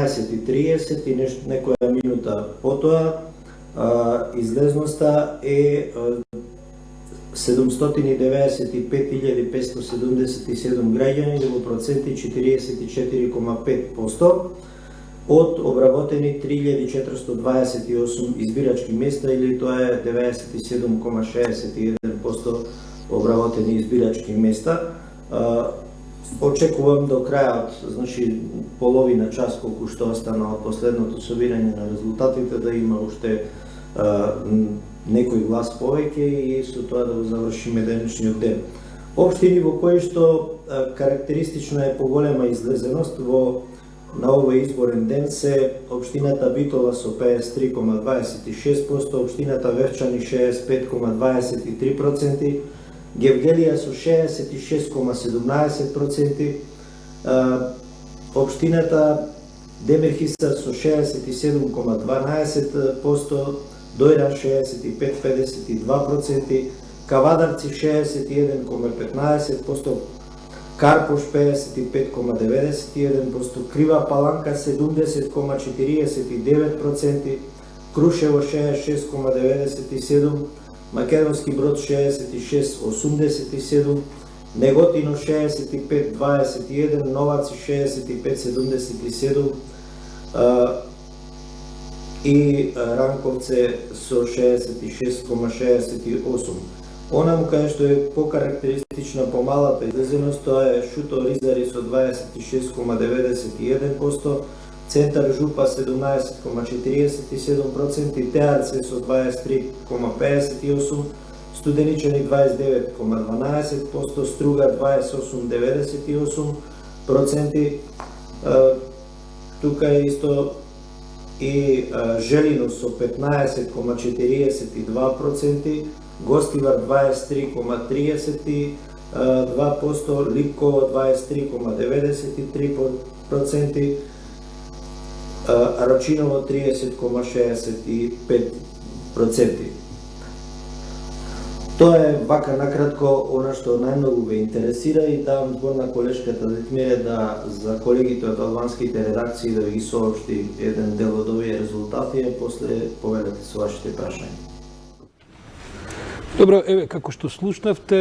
15:30 и некоја минута потоа излезноста е 795.577 граѓани или во проценти 44,5%. од обработени 3428 избирачки места, или тоа е 97,61% обработени избирачки места. Очекувам до крајот, значи половина час колку што остана од последното собирање на резултатите, да има уште некој глас повеќе и со тоа да го завршиме денешниот ден. Општини во кои што карактеристична е поголема излезеност на овој изборен ден се општината Битола со 53,26%, општината Вевчани 65,23%, Гевгелија со 66,17%, општината Демирхиса со 67,12%, Дојран 65,52%, Кавадарци 61,15%, Карпош 55,91%, Крива Паланка 70,49%, Крушево 66,97%, Македонски Брод 66,87%, Неготино 65,21%, Новаци 65,77% и Ранковце со 66,68%. Онаму кај што е покарактеристична помалата излезеност, тоа е Шуто Ризари со 26,91%, Центар Жупа 17,47%, Теарце со 23,58%, Студеничани 29,12%, Струга 28,98%, тука е исто и Желино со 15,42%, Гостивар 23,32%, Липково 23,93%, Рачиново 30,65%. Тоа е вака накратко она што најмногу ве интересира и давам збор на колешката Детмира за колегите од албанските редакции да ви ги соопшти еден дел од овие резултати, и после повелете со вашите прашања. Добро, еве, како што слушнавте,